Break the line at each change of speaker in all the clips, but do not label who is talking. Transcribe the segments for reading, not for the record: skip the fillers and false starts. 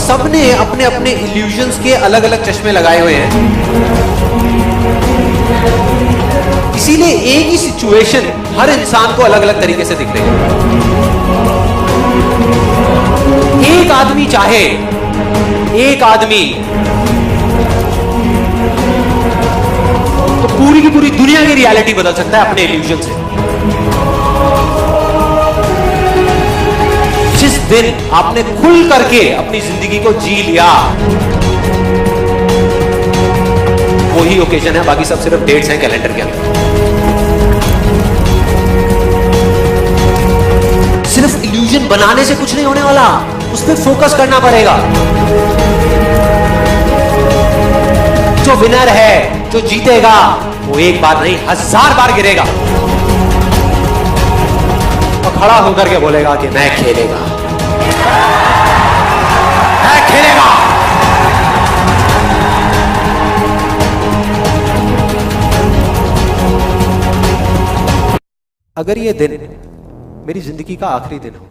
सबने अपने अपने इल्यूजन्स के अलग अलग चश्मे लगाए हुए हैं। इसीलिए एक ही सिचुएशन हर इंसान को अलग अलग तरीके से दिख रही है। एक आदमी चाहे, एक आदमी तो पूरी की पूरी दुनिया की रियलिटी बदल सकता है अपने इल्यूजन से। जिस दिन आपने खुल करके अपनी जिंदगी को जी लिया, वही ओकेजन है, बाकी सब सिर्फ डेट्स हैं कैलेंडर के अंदर। सिर्फ इल्यूजन बनाने से कुछ नहीं होने वाला, उस पर फोकस करना पड़ेगा। जो विनर है, जो जीतेगा, वो एक बार नहीं 1000 बार गिरेगा और खड़ा होकर के बोलेगा कि मैं खेलेगा, मैं खेलेगा। अगर ये दिन मेरी जिंदगी का आखिरी दिन हो,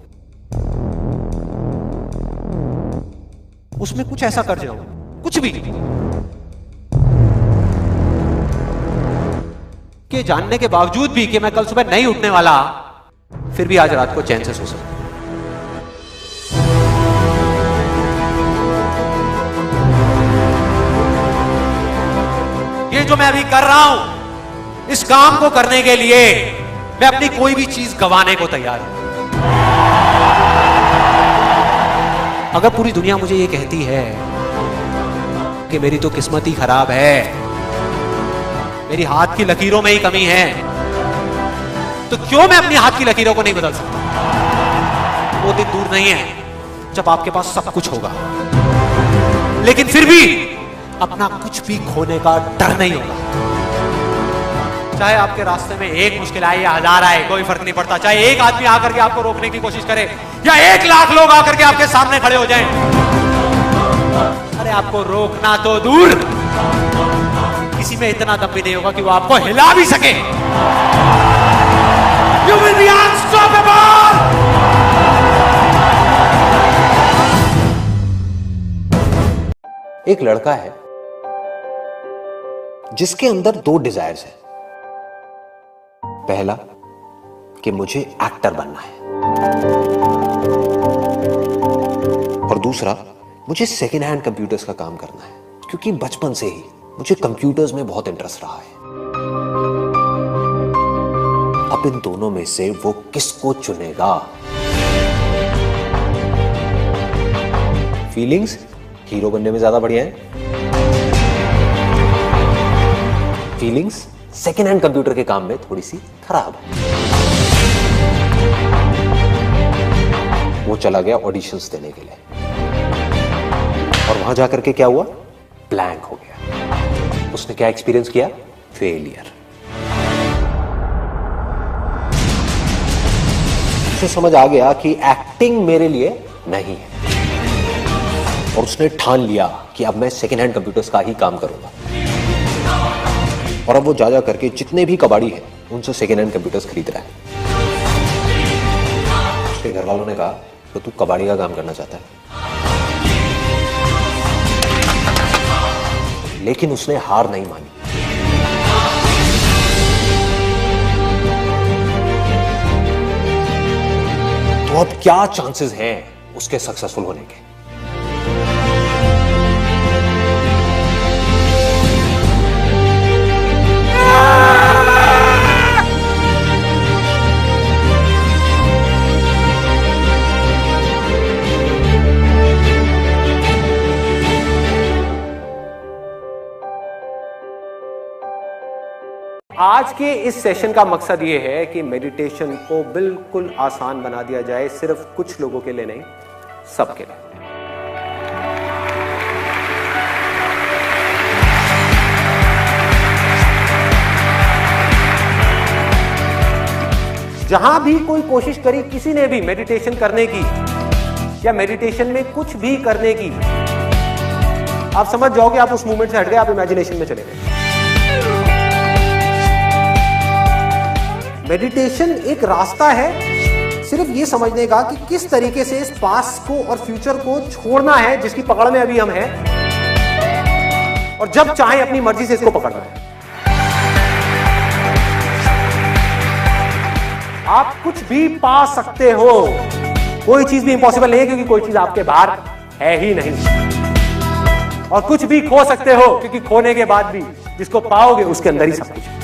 उसमें कुछ ऐसा कर जाऊं, कुछ भी, कि जानने के बावजूद भी कि मैं कल सुबह नहीं उठने वाला, फिर भी आज रात को चैन से सो सकूं। ये जो मैं अभी कर रहा हूं, इस काम को करने के लिए मैं अपनी कोई भी चीज गंवाने को तैयार हूं। अगर पूरी दुनिया मुझे ये कहती है कि मेरी तो किस्मत ही खराब है, मेरी हाथ की लकीरों में ही कमी है, तो क्यों मैं अपनी हाथ की लकीरों को नहीं बदल सकता? वो दिन दूर नहीं है जब आपके पास सब कुछ होगा, लेकिन फिर भी अपना कुछ भी खोने का डर नहीं होगा। चाहे आपके रास्ते में एक मुश्किल आए या 1000 आए, कोई फर्क नहीं पड़ता। चाहे एक आदमी आकर के आपको रोकने की कोशिश करे या 1 लाख लोग आकर के आपके सामने खड़े हो जाएं, अरे आपको रोकना तो दूर, किसी में इतना दम भी नहीं होगा कि वो आपको हिला भी सके। You will be unstoppable! एक लड़का है जिसके अंदर 2 डिजायर्स हैं। पहला कि मुझे एक्टर बनना है, और दूसरा मुझे सेकेंड हैंड कंप्यूटर्स का काम करना है, क्योंकि बचपन से ही मुझे कंप्यूटर्स में बहुत इंटरेस्ट रहा है। अब इन दोनों में से वो किसको चुनेगा? फीलिंग्स हीरो बनने में ज्यादा बढ़िया है, फीलिंग्स सेकेंड हैंड कंप्यूटर के काम में थोड़ी सी खराब है। वो चला गया ऑडिशंस देने के लिए, और वहां जाकर के क्या हुआ? ब्लैंक हो गया। उसने क्या एक्सपीरियंस किया? फेलियर। उसे समझ आ गया कि एक्टिंग मेरे लिए नहीं है, और उसने ठान लिया कि अब मैं सेकेंड हैंड कंप्यूटर्स का ही काम करूंगा। और अब वो जा करके जितने भी कबाड़ी हैं उनसे सेकेंड हैंड कंप्यूटर्स खरीद रहा है। उसके घर वालों ने कहा तो तू कबाड़ी का काम करना चाहता है, लेकिन उसने हार नहीं मानी। तो अब क्या चांसेस हैं उसके सक्सेसफुल होने के? आज के इस सेशन का मकसद यह है कि मेडिटेशन को बिल्कुल आसान बना दिया जाए, सिर्फ कुछ लोगों के लिए नहीं, सबके लिए। जहां भी कोई कोशिश करी किसी ने भी मेडिटेशन करने की या मेडिटेशन में कुछ भी करने की, आप समझ जाओगे आप उस मूवमेंट से हट गए, आप इमेजिनेशन में चले गए। मेडिटेशन एक रास्ता है सिर्फ ये समझने का कि किस तरीके से इस पास्ट को और फ्यूचर को छोड़ना है जिसकी पकड़ में अभी हम हैं, और जब चाहे अपनी मर्जी से इसको पकड़ना है। आप कुछ भी पा सकते हो, कोई चीज भी इंपॉसिबल नहीं है, क्योंकि कोई चीज आपके बाहर है ही नहीं। और कुछ भी खो सकते हो, क्योंकि खोने के बाद भी जिसको पाओगे उसके अंदर ही सब कुछ है।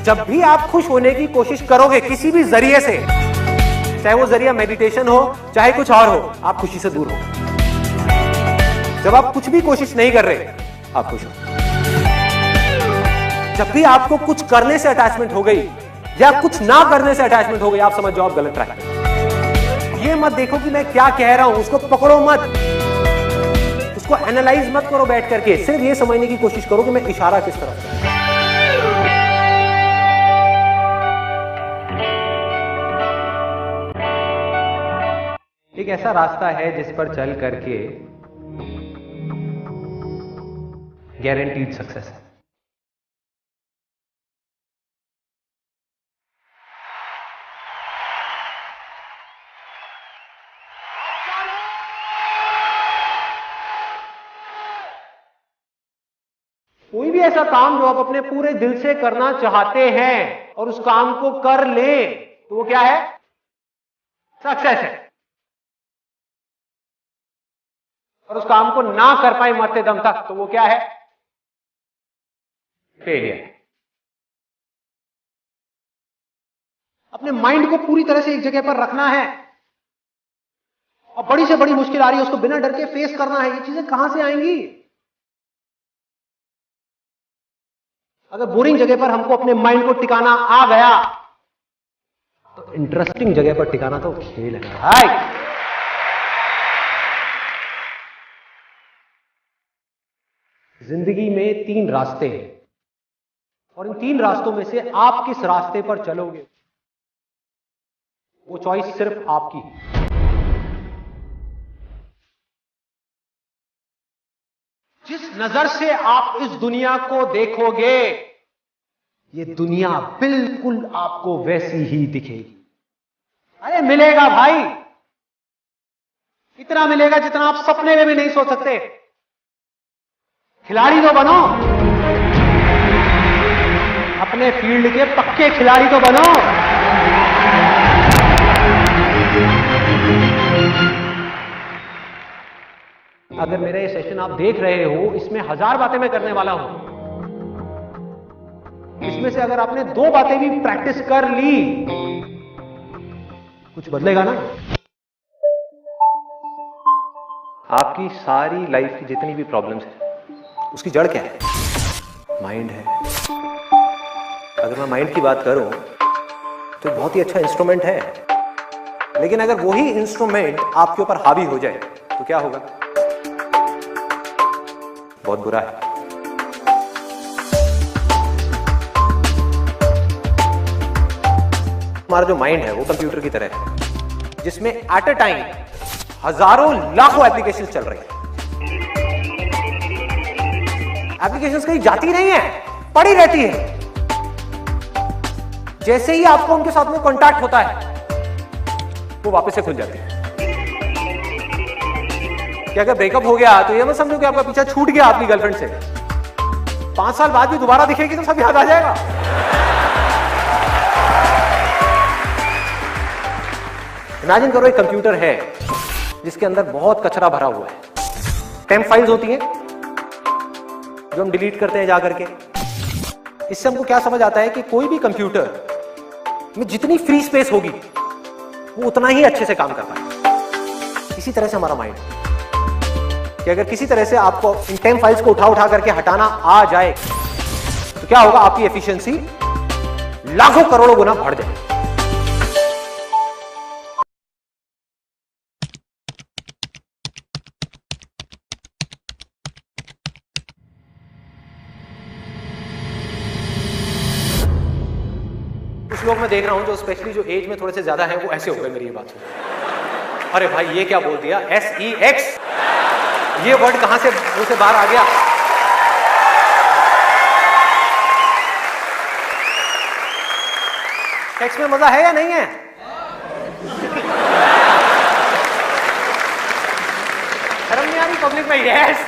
जब भी आप खुश होने की कोशिश करोगे किसी भी जरिए से, चाहे वो जरिया मेडिटेशन हो चाहे कुछ और हो, आप खुशी से दूर हो। जब आप कुछ भी कोशिश नहीं कर रहे, आप खुश हो। जब भी आपको कुछ करने से अटैचमेंट हो गई या कुछ ना करने से अटैचमेंट हो गई, आप समझ जाओ आप गलत ट्रैक पे। ये मत देखो कि मैं क्या कह रहा हूं, उसको पकड़ो मत, उसको एनालाइज मत करो बैठ करके। सिर्फ ये समझने की कोशिश करो कि मैं इशारा किस तरफ से। एक ऐसा रास्ता है जिस पर चल करके गारंटीड सक्सेस है। कोई भी ऐसा काम जो आप अपने पूरे दिल से करना चाहते हैं और उस काम को कर लें, तो वो क्या है? सक्सेस है। और उस काम को ना कर पाए मरते दम तक, तो वो क्या है? फेलियर। अपने माइंड को पूरी तरह से एक जगह पर रखना है और बड़ी से बड़ी मुश्किल आ रही है उसको बिना डर के फेस करना है। ये चीजें कहां से आएंगी? अगर बोरिंग जगह पर हमको अपने माइंड को टिकाना आ गया, तो इंटरेस्टिंग जगह पर टिकाना तो खेल है। हाय, जिंदगी में 3 रास्ते हैं और इन 3 रास्तों में से आप किस रास्ते पर चलोगे, वो चॉइस सिर्फ आपकी। जिस नजर से आप इस दुनिया को देखोगे, ये दुनिया बिल्कुल आपको वैसी ही दिखेगी। अरे मिलेगा भाई, इतना मिलेगा जितना आप सपने में भी नहीं सोच सकते। खिलाड़ी तो बनो, अपने फील्ड के पक्के खिलाड़ी तो बनो। अगर मेरा ये सेशन आप देख रहे हो, इसमें 1000 बातें मैं करने वाला हूं। इसमें से अगर आपने 2 बातें भी प्रैक्टिस कर ली, कुछ बदलेगा ना। आपकी सारी लाइफ की जितनी भी प्रॉब्लम्स है, उसकी जड़ क्या है? माइंड है। अगर मैं माइंड की बात करूं तो बहुत ही अच्छा इंस्ट्रूमेंट है, लेकिन अगर वही इंस्ट्रूमेंट आपके ऊपर हावी हो जाए तो क्या होगा? बहुत बुरा है। हमारा जो माइंड है वो कंप्यूटर की तरह है, जिसमें एट अ टाइम हजारों लाखों एप्लीकेशंस चल रही हैं। एप्लीकेशंस कहीं जाती नहीं है, पड़ी रहती है। जैसे ही आपको उनके साथ में कांटेक्ट होता है, वो वापस से खुल जाती है। कि अगर ब्रेकअप हो गया तो ये मत समझो कि आपका पीछा छूट गया अपनी गर्लफ्रेंड से। 5 साल बाद भी दोबारा दिखेगी तो सब याद आ जाएगा। इमेजिन करो एक कंप्यूटर है जिसके अंदर बहुत कचरा भरा हुआ है। टेम्प फाइल्स होती हैं जो हम डिलीट करते हैं जाकर के। इससे हमको क्या समझ आता है कि कोई भी कंप्यूटर में जितनी फ्री स्पेस होगी वो उतना ही अच्छे से काम कर पाए। इसी तरह से हमारा माइंड, कि अगर किसी तरह से आपको इन टेम्प फाइल्स को उठा करके हटाना आ जाए तो क्या होगा? आपकी एफिशिएंसी लाखों करोड़ों गुना बढ़ जाए। कुछ लोग मैं देख रहा हूं जो स्पेशली जो एज में थोड़े से ज्यादा है, वो ऐसे हो गए मेरी ये बात सुन। अरे भाई ये क्या बोल दिया? SEX, ये वर्ड कहां से मुंह से बाहर आ गया? सेक्स में मजा है या नहीं है? शर्म नहीं आ रही पब्लिक में? यस।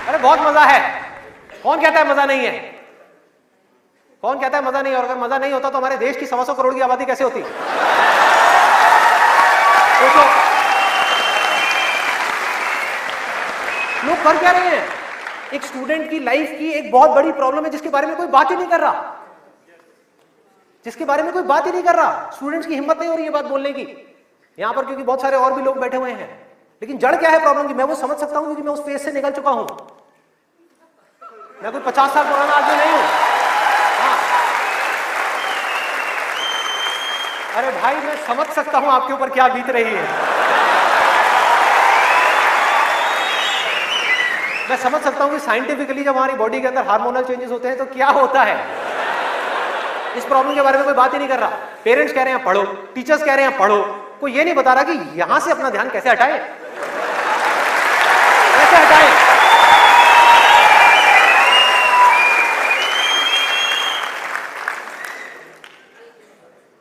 अरे बहुत मजा है। कौन कहता है मजा नहीं है? कौन कहता है मजा नहीं है? और अगर मजा नहीं होता तो हमारे देश की 125 करोड़ की आबादी कैसे होती? सोचो, लोग कर क्या रहे हैं? एक स्टूडेंट की लाइफ की एक बहुत बड़ी प्रॉब्लम है जिसके बारे में कोई बात ही नहीं कर रहा, जिसके बारे में कोई बात ही नहीं कर रहा। स्टूडेंट्स की हिम्मत नहीं हो रही है बात बोलने की यहां पर, क्योंकि बहुत सारे और भी लोग बैठे हुए हैं। लेकिन जड़ क्या है प्रॉब्लम की? मैं वो समझ सकता हूं क्योंकि मैं उस फेज से निकल चुका हूं। मैं कोई 50 साल पुराना आदमी नहीं हूं। हाँ। अरे भाई, मैं समझ सकता हूं आपके ऊपर क्या बीत रही है। मैं समझ सकता हूं कि साइंटिफिकली जब हमारी बॉडी के अंदर हार्मोनल चेंजेस होते हैं तो क्या होता है। इस प्रॉब्लम के बारे में कोई बात ही नहीं कर रहा। पेरेंट्स कह रहे हैं पढ़ो, टीचर्स कह रहे हैं पढ़ो, कोई ये नहीं बता रहा कि यहां से अपना ध्यान कैसे हटाए, कैसे हटाए।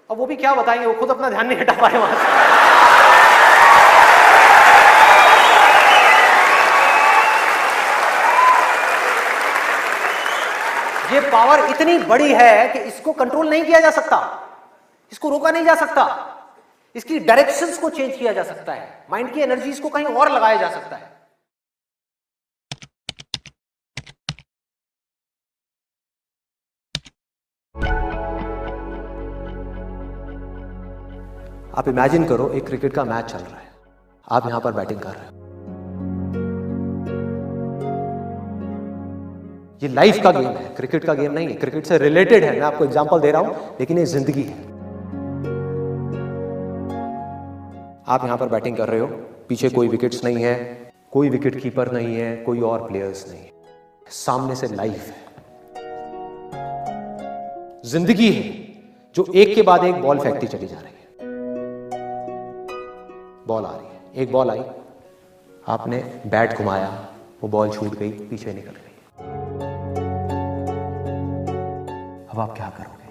अब वो भी क्या बताएंगे, वो खुद अपना ध्यान नहीं हटा पाए वहां से। ये पावर इतनी बड़ी है कि इसको कंट्रोल नहीं किया जा सकता, इसको रोका नहीं जा सकता, इसकी डायरेक्शंस को चेंज किया जा सकता है, माइंड की एनर्जीज को कहीं और लगाया जा सकता है। आप इमेजिन करो एक क्रिकेट का मैच चल रहा है, आप यहां पर बैटिंग कर रहे हो। ये लाइफ का गेम है, क्रिकेट का गेम नहीं है, क्रिकेट से रिलेटेड है। मैं आपको एग्जांपल दे रहा हूं, लेकिन ये जिंदगी है। आप यहां पर बैटिंग कर रहे हो, पीछे कोई विकेट्स नहीं है, कोई विकेट कीपर नहीं है, कोई और प्लेयर्स नहीं है, सामने से लाइफ है, जिंदगी है जो एक के बाद एक बॉल फेंकती चली जा रही है। बॉल आ रही है, एक बॉल आई, आपने बैट घुमाया, वो बॉल छूट गई, पीछे निकल गई। अब आप क्या करोगे?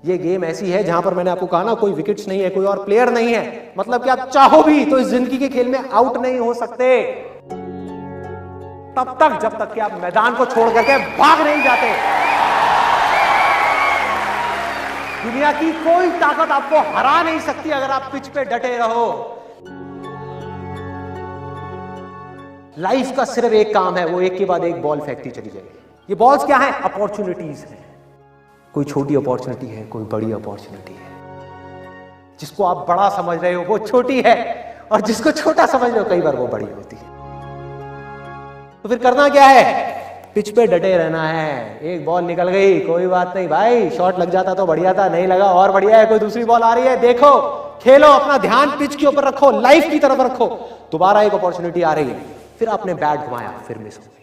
ये गेम ऐसी है जहां पर मैंने आपको कहा ना, कोई विकेट्स नहीं है, कोई और प्लेयर नहीं है, मतलब कि आप चाहो भी तो इस जिंदगी के खेल में आउट नहीं हो सकते तब तक जब तक कि आप मैदान को छोड़ करके भाग नहीं जाते। दुनिया की कोई ताकत आपको हरा नहीं सकती अगर आप पिच पे डटे रहो। लाइफ का सिर्फ एक काम है, वो एक के बाद एक बॉल फेंकती चली जाएगी। ये बॉल्स क्या है? अपॉर्चुनिटीज है। कोई छोटी अपॉर्चुनिटी है, कोई बड़ी अपॉर्चुनिटी है। जिसको आप बड़ा समझ रहे हो वो छोटी है, और जिसको छोटा समझ रहे हो कई बार वो बड़ी होती है। तो फिर करना क्या है? पिच पे डटे रहना है। एक बॉल निकल गई, कोई बात नहीं भाई, शॉट लग जाता तो बढ़िया था, नहीं लगा और बढ़िया है, कोई दूसरी बॉल आ रही है, देखो, खेलो, अपना ध्यान पिच के ऊपर रखो, लाइफ की तरफ रखो। दोबारा एक अपॉर्चुनिटी आ रही है, फिर आपने बैट घुमाया, फिर मिस हो गई,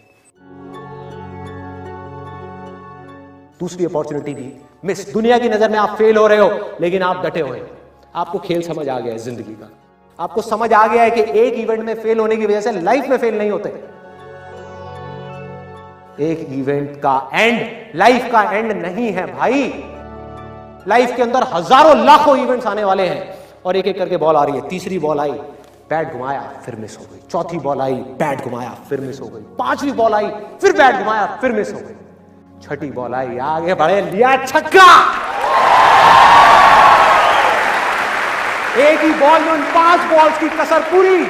दूसरी अपॉर्चुनिटी भी मिस। दुनिया की नजर में आप फेल हो रहे हो, लेकिन आप डटे हुए, आपको खेल समझ आ गया है जिंदगी का। आपको समझ आ गया है कि एक इवेंट में फेल होने की वजह से लाइफ में फेल नहीं होते। एक इवेंट का एंड लाइफ का एंड नहीं है भाई। लाइफ के अंदर हजारों लाखों इवेंट्स आने वाले हैं, और एक एक करके बॉल आ रही है। तीसरी बॉल आई, बैट घुमाया, फिर मिस हो गई। चौथी बॉल आई, बैट घुमाया, फिर मिस हो गई। पांचवी बॉल आई, फिर बैट घुमाया, फिर मिस हो गई। छठी बॉल आई, आगे बढ़े, लिया छक्का। एक ही बॉल में उन 5 बॉल्स की कसर पूरी,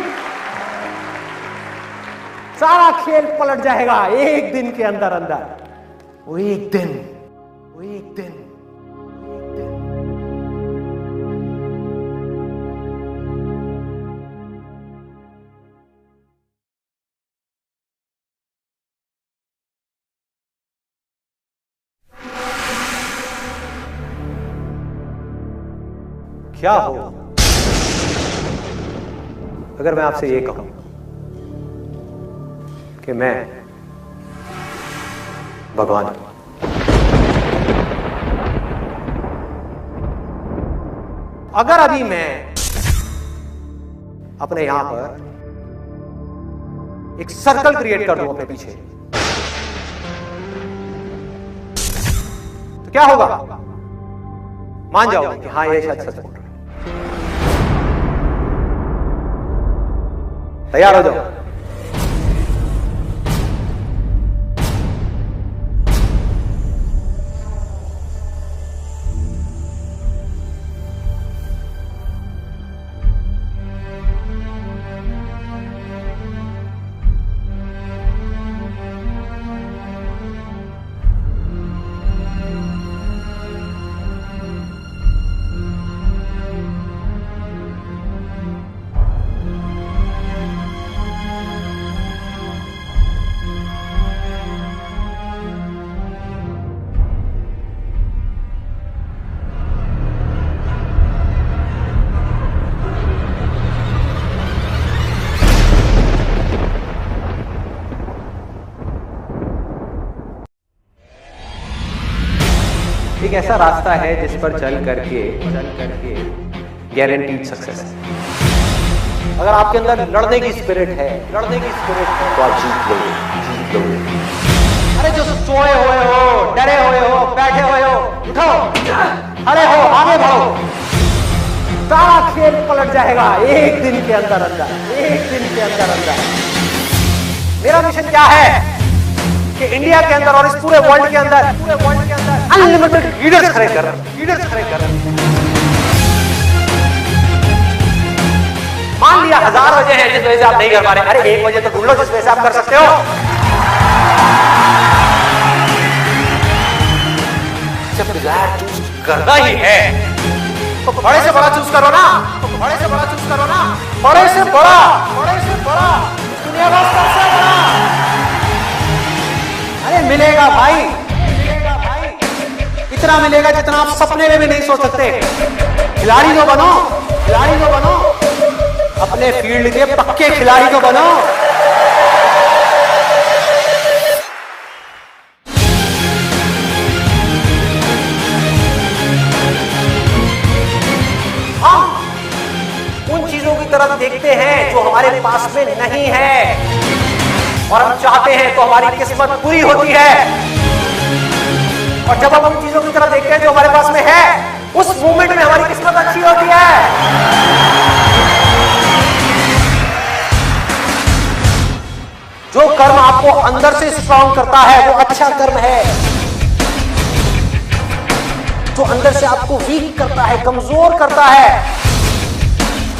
सारा खेल पलट जाएगा एक दिन के अंदर अंदर। वो एक दिन, वो एक दिन, वो एक दिन। क्या हो अगर मैं आपसे ये कहूं कि मैं भगवान हूं? अगर अभी मैं अपने यहां पर एक सर्कल क्रिएट कर दूं अपने पीछे, तो क्या होगा? मान जाओगे कि हाँ ये शायद सच बोल रहे हैं। तैयार हो जाओ। एक ऐसा रास्ता है जिस पर चल करके गारंटीड सक्सेस है। अगर आपके अंदर लड़ने की स्पिरिट है तो आप जीत लोगे। अरे जो सोए हुए हो, डरे हुए हो, बैठे हुए हो, उठो, खड़े हो, आगे बढ़ो। सारा खेल पलट जाएगा एक दिन के अंदर। मेरा मिशन क्या है कि इंडिया के अंदर और इस पूरे वर्ल्ड के अंदर अनलिमिटेड लीडर्स खड़े कर। मान लिया 1000 वजह है जिस वजह से आप नहीं कर पा रहे, अरे एक वजह तो ढूंढ लो जिस वजह से आप कर सकते हो। जब डिजायर चूज करना ही है तो बड़े से बड़ा चूज करो ना। बड़े से बड़ा दुनिया का सबसे बड़ा। अरे मिलेगा भाई, इतना मिलेगा जितना आप सपने में भी नहीं सोच सकते। खिलाड़ी तो बनो, अपने फील्ड के पक्के खिलाड़ी तो बनो। हम उन चीजों की तरफ देखते हैं जो हमारे पास में नहीं है, और हम चाहते हैं तो हमारी किस्मत पूरी होती है। और जब हम उन चीजों की तरफ देखते हैं जो हमारे पास में है, उस मोमेंट में हमारी किस्मत अच्छी होती है। जो कर्म आपको अंदर से स्ट्रॉन्ग करता है वो अच्छा कर्म है। जो अंदर से आपको वीक करता है, कमजोर करता है,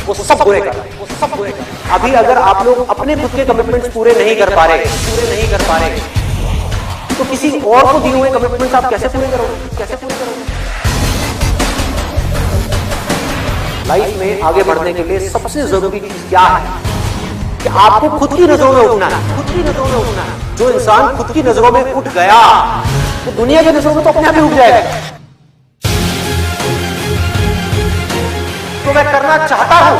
वो सब बुरे कर रहे हैं। अभी अगर आप लोग अपने खुद के कमिटमेंट्स पूरे नहीं कर पा रहे तो किसी और को दिए हुए कमिटमेंट्स आप कैसे पूरे करोगे? लाइफ में आगे बढ़ने के लिए सबसे जरूरी चीज क्या है कि आपको खुद की नजरों में उठना है। जो इंसान खुद की नजरों में उठ गया तो दुनिया की नजरों में तो अपने आप ही उठ जाएगा। तो मैं करना चाहता हूं,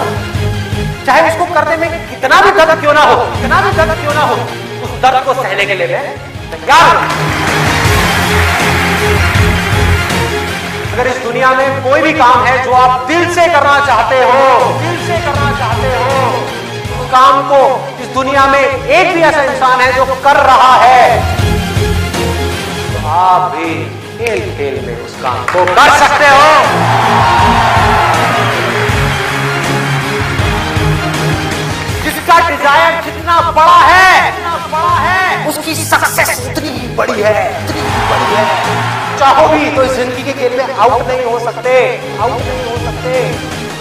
चाहे उसको करने में कितना भी दर्द क्यों ना हो, उस दर्द को सहने के लिए मैं तैयार हूं। अगर इस दुनिया में कोई भी काम है जो आप दिल से करना चाहते हो, उस काम को इस दुनिया में एक भी ऐसा इंसान है जो कर रहा है, तो आप भी खेल में उस काम को कर सकते हो। जिसका डिजायर जितना बड़ा है उसकी सक्सेस उतनी ही बड़ी है। चाहो भी तो इस जिंदगी के खेल में आउट नहीं हो सकते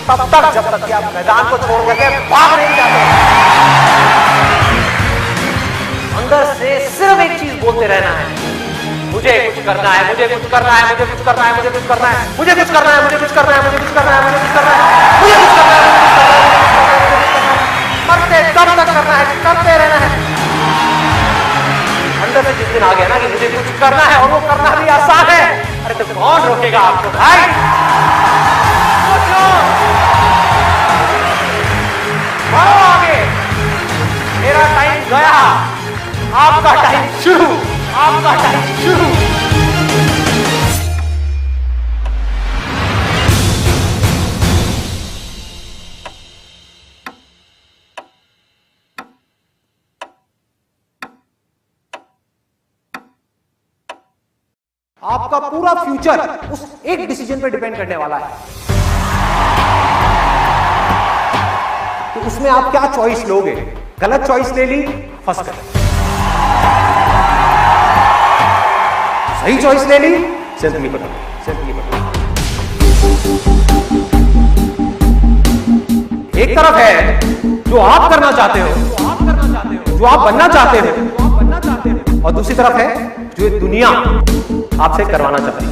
तब तक जब तक कि आप मैदान को छोड़ करके भाग नहीं जाते। अंदर से सिर्फ एक चीज बोलते रहना है, मुझे कुछ करना है। मरते दम तक करना है, करते रहना है। अंदर से जिस दिन आ गया ना कि मुझे कुछ करना है और वो करना भी आसान है, अरे तो कौन रोकेगा आपको भाई? बढ़ो आगे। मेरा टाइम गया, आपका टाइम शुरू।
आपका पूरा फ्यूचर उस एक डिसीजन पे डिपेंड करने वाला है कि उसमें आप क्या चॉइस लोगे। गलत चॉइस ले ली, फंस गए। सही चॉइस ले ली, जिंदगी बदल गई। एक तरफ है जो आप करना चाहते हो, जो आप बनना चाहते हो, और दूसरी तरफ है जो ये दुनिया आपसे करवाना चाहती है।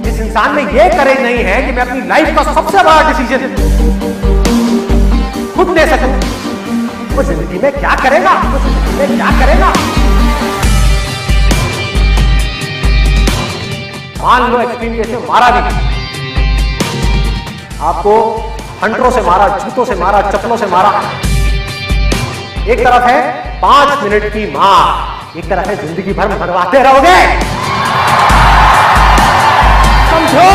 इस इंसान में ये करेज नहीं है कि मैं अपनी लाइफ का सबसे बड़ा डिसीजन खुद ले सकूं। वो जिंदगी में क्या करेगा, मान लो एक्सट्रीम केस में मारा भी, आपको हंटरों से मारा, जूतों से मारा, चप्पलों से मारा। एक तरफ है 5 मिनट की मार, एक तरफ है जिंदगी भर मरवाते रहोगे। समझो।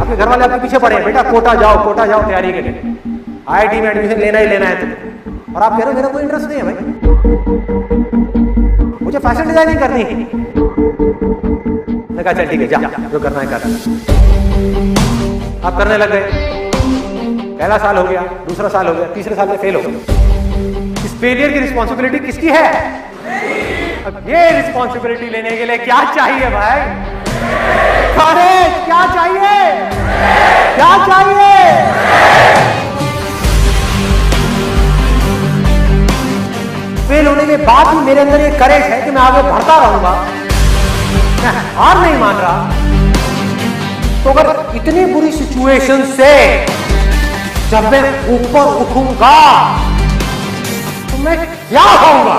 आपके घर वाले आपके पीछे पड़े हैं, बेटा कोटा जाओ तैयारी के लिए, IIT में एडमिशन लेना ही लेना है तुम्हें, और आप कह रहे हो मेरा कोई इंटरेस्ट नहीं है भाई, मुझे फैशन डिजाइनिंग करनी है। कहा चल ठीक है, जा जो करना है कर। आप करने लग गए, पहला साल हो गया, दूसरा साल हो गया, तीसरे साल में फेल हो गए। इस फेलियर की रिस्पॉन्सिबिलिटी किसकी है? अब ये रिस्पॉन्सिबिलिटी लेने के लिए क्या चाहिए भाई? करेज। क्या चाहिए? फेल होने के बाद भी मेरे अंदर ये करेज है कि मैं आगे बढ़ता रहूंगा, मैं हार नहीं मान रहा। तो अगर इतनी बुरी सिचुएशन से जब मैं ऊपर उठूंगा तो मैं क्या होऊंगा?